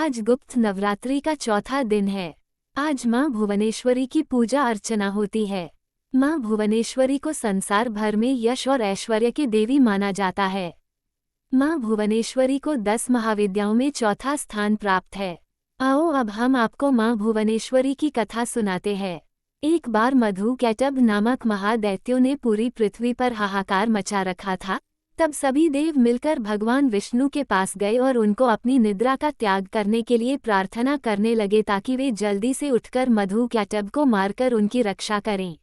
आज गुप्त नवरात्रि का चौथा दिन है। आज मां भुवनेश्वरी की पूजा अर्चना होती है। मां भुवनेश्वरी को संसार भर में यश और ऐश्वर्य की देवी माना जाता है। मां भुवनेश्वरी को 10 महाविद्याओं में चौथा स्थान प्राप्त है। आओ अब हम आपको मां भुवनेश्वरी की कथा सुनाते हैं। एक बार मधुकैटभ नामक महादैत्यों ने पूरी पृथ्वी पर हाहाकार मचा रखा था। तब सभी देव मिलकर भगवान विष्णु के पास गए और उनको अपनी निद्रा का त्याग करने के लिए प्रार्थना करने लगे ताकि वे जल्दी से उठकर मधुकैटभ को मारकर उनकी रक्षा करें।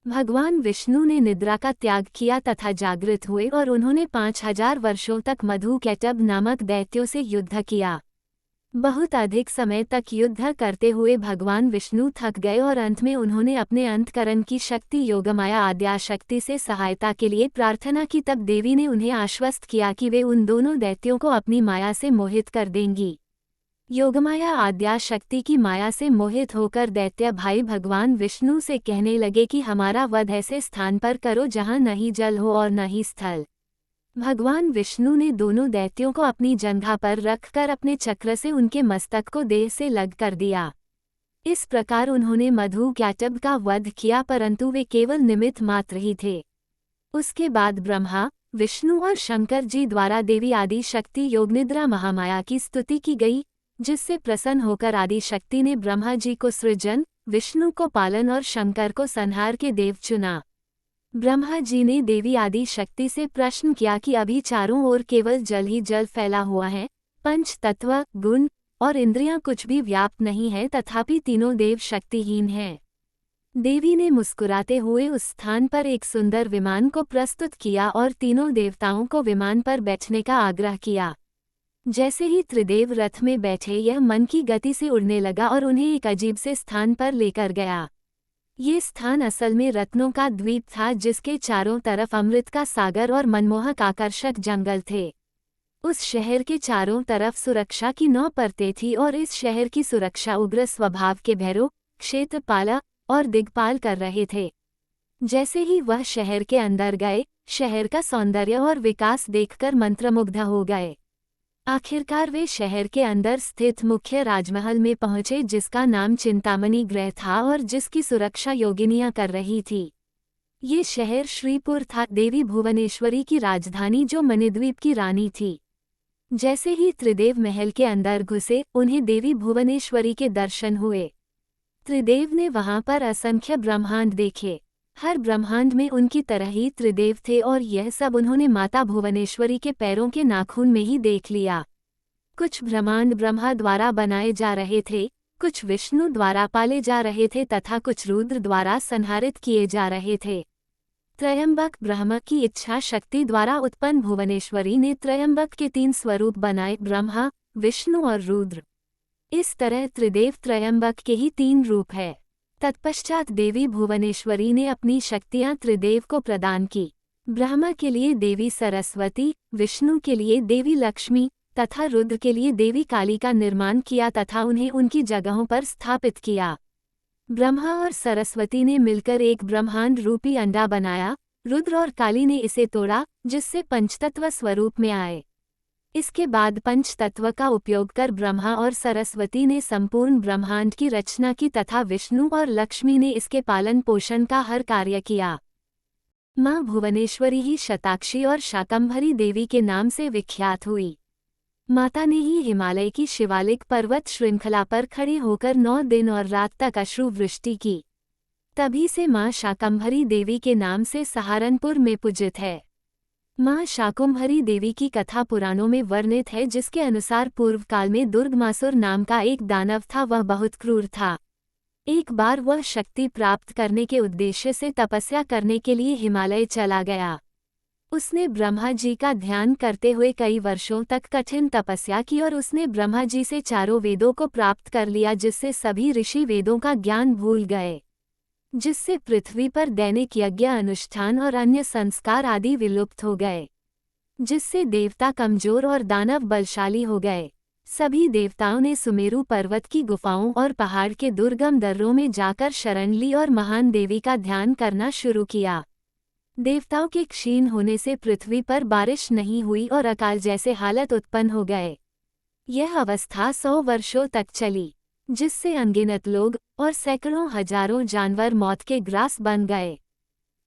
भगवान विष्णु ने निद्रा का त्याग किया तथा जागृत हुए और उन्होंने 5000 वर्षों तक मधुकैटभ नामक दैत्यों से युद्ध किया। बहुत अधिक समय तक युद्ध करते हुए भगवान विष्णु थक गए और अंत में उन्होंने अपने अंतकरण की शक्ति योगमाया आद्याशक्ति से सहायता के लिए प्रार्थना की। तब देवी ने उन्हें आश्वस्त किया कि वे उन दोनों दैत्यों को अपनी माया से मोहित कर देंगी। योगमाया आद्याशक्ति की माया से मोहित होकर दैत्य भाई भगवान विष्णु से कहने लगे कि हमारा वध ऐसे स्थान पर करो जहाँ न ही जल हो और न ही स्थल। भगवान विष्णु ने दोनों दैत्यों को अपनी जंघा पर रखकर अपने चक्र से उनके मस्तक को देह से लग कर दिया। इस प्रकार उन्होंने मधुकैटभ का वध किया, परंतु वे केवल निमित्त मात्र ही थे। उसके बाद ब्रह्मा, विष्णु और शंकर जी द्वारा देवी आदि शक्ति योगनिद्रा महामाया की स्तुति की गई, जिससे प्रसन्न होकर आदि शक्ति ने ब्रह्मा जी को सृजन, विष्णु को पालन और शंकर को संहार के देव चुना। ब्रह्मा जी ने देवी आदि शक्ति से प्रश्न किया कि अभी चारों ओर केवल जल ही जल फैला हुआ है, पंच तत्व, गुण और इंद्रियां कुछ भी व्याप्त नहीं है, तथापि तीनों देव शक्तिहीन हैं। देवी ने मुस्कुराते हुए उस स्थान पर एक सुंदर विमान को प्रस्तुत किया और तीनों देवताओं को विमान पर बैठने का आग्रह किया। जैसे ही त्रिदेव रथ में बैठे, यह मन की गति से उड़ने लगा और उन्हें एक अजीब से स्थान पर लेकर गया। ये स्थान असल में रत्नों का द्वीप था, जिसके चारों तरफ अमृत का सागर और मनमोहक आकर्षक जंगल थे। उस शहर के चारों तरफ सुरक्षा की 9 परतें थीं और इस शहर की सुरक्षा उग्र स्वभाव के भैरव, क्षेत्रपाल और दिग्पाल कर रहे थे। जैसे ही वह शहर के अंदर गए, शहर का सौंदर्य और विकास देखकर मंत्रमुग्ध हो गए। आखिरकार वे शहर के अंदर स्थित मुख्य राजमहल में पहुंचे, जिसका नाम चिंतामणि गृह था और जिसकी सुरक्षा योगिनियां कर रही थी। ये शहर श्रीपुर था, देवी भुवनेश्वरी की राजधानी, जो मणिद्वीप की रानी थी। जैसे ही त्रिदेव महल के अंदर घुसे, उन्हें देवी भुवनेश्वरी के दर्शन हुए। त्रिदेव ने वहां पर असंख्य ब्रह्मांड देखे। हर ब्रह्मांड में उनकी तरह ही त्रिदेव थे और यह सब उन्होंने माता भुवनेश्वरी के पैरों के नाखून में ही देख लिया। कुछ ब्रह्मांड ब्रह्मा द्वारा बनाए जा रहे थे, कुछ विष्णु द्वारा पाले जा रहे थे तथा कुछ रुद्र द्वारा संहारित किए जा रहे थे। त्रयंबक ब्रह्मा की इच्छा शक्ति द्वारा उत्पन्न भुवनेश्वरी ने त्रयंबक के 3 स्वरूप बनाए, ब्रह्मा, विष्णु और रुद्र। इस तरह त्रिदेव त्रयंबक के ही 3 रूप है। तत्पश्चात देवी भुवनेश्वरी ने अपनी शक्तियां त्रिदेव को प्रदान की। ब्रह्मा के लिए देवी सरस्वती, विष्णु के लिए देवी लक्ष्मी तथा रुद्र के लिए देवी काली का निर्माण किया तथा उन्हें उनकी जगहों पर स्थापित किया। ब्रह्मा और सरस्वती ने मिलकर एक ब्रह्मांड रूपी अंडा बनाया। रुद्र और काली ने इसे तोड़ा, जिससे पंचतत्व स्वरूप में आए। इसके बाद पंचतत्व का उपयोग कर ब्रह्मा और सरस्वती ने संपूर्ण ब्रह्मांड की रचना की तथा विष्णु और लक्ष्मी ने इसके पालन पोषण का हर कार्य किया। मां भुवनेश्वरी ही शताक्षी और शाकंभरी देवी के नाम से विख्यात हुई। माता ने ही हिमालय की शिवालिक पर्वत श्रृंखला पर खड़े होकर 9 दिन और रात तक अश्रुवृष्टि की। तभी से मां शाकंभरी देवी के नाम से सहारनपुर में पूजित है। मां शाकंभरी देवी की कथा पुराणों में वर्णित है, जिसके अनुसार पूर्व काल में दुर्गमासुर नाम का एक दानव था। वह बहुत क्रूर था। एक बार वह शक्ति प्राप्त करने के उद्देश्य से तपस्या करने के लिए हिमालय चला गया। उसने ब्रह्मा जी का ध्यान करते हुए कई वर्षों तक कठिन तपस्या की और उसने ब्रह्मा जी से चारों वेदों को प्राप्त कर लिया, जिससे सभी ऋषि वेदों का ज्ञान भूल गए, जिससे पृथ्वी पर दैनिक यज्ञ अनुष्ठान और अन्य संस्कार आदि विलुप्त हो गए, जिससे देवता कमजोर और दानव बलशाली हो गए। सभी देवताओं ने सुमेरु पर्वत की गुफाओं और पहाड़ के दुर्गम दर्रों में जाकर शरण ली और महान देवी का ध्यान करना शुरू किया। देवताओं के क्षीण होने से पृथ्वी पर बारिश नहीं हुई और अकाल जैसे हालत उत्पन्न हो गए। यह अवस्था 100 वर्षों तक चली, जिससे अनगिनत लोग और सैकड़ों हजारों जानवर मौत के ग्रास बन गए।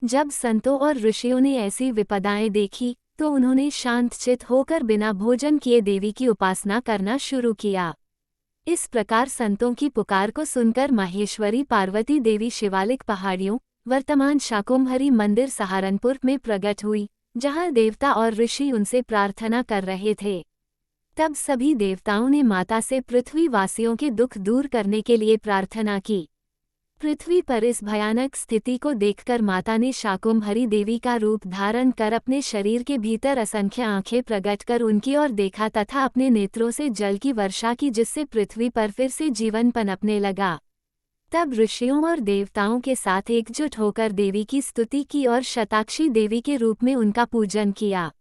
जब संतों और ऋषियों ने ऐसी विपदाएं देखी तो उन्होंने शांतचित्त होकर बिना भोजन किए देवी की उपासना करना शुरू किया। इस प्रकार संतों की पुकार को सुनकर माहेश्वरी पार्वती देवी शिवालिक पहाड़ियों वर्तमान शाकुंभरी मंदिर सहारनपुर में प्रकट हुई, जहां देवता और ऋषि उनसे प्रार्थना कर रहे थे। तब सभी देवताओं ने माता से पृथ्वी वासियों के दुख दूर करने के लिए प्रार्थना की। पृथ्वी पर इस भयानक स्थिति को देखकर माता ने शाकुंभरी देवी का रूप धारण कर अपने शरीर के भीतर असंख्य आंखें प्रकट कर उनकी ओर देखा तथा अपने नेत्रों से जल की वर्षा की, जिससे पृथ्वी पर फिर से जीवन पनपने लगा। तब ऋषियों और देवताओं के साथ एकजुट होकर देवी की स्तुति की और शताक्षी देवी के रूप में उनका पूजन किया।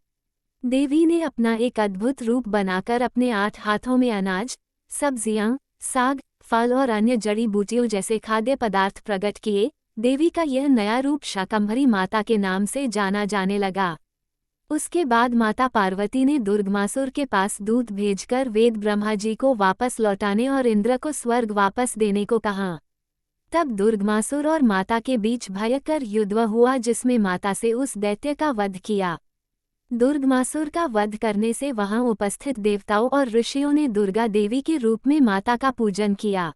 देवी ने अपना एक अद्भुत रूप बनाकर अपने 8 हाथों में अनाज, सब्जियां, साग, फल और अन्य जड़ी बूटियों जैसे खाद्य पदार्थ प्रकट किए। देवी का यह नया रूप शाकंभरी माता के नाम से जाना जाने लगा। उसके बाद माता पार्वती ने दुर्गमासुर के पास दूत भेजकर वेद ब्रह्मा जी को वापस लौटाने और इंद्र को स्वर्ग वापस देने को कहा। तब दुर्गमासुर और माता के बीच भयंकर युद्ध हुआ, जिसमें माता से उस दैत्य का वध किया। दुर्गमासुर का वध करने से वहां उपस्थित देवताओं और ऋषियों ने दुर्गा देवी के रूप में माता का पूजन किया।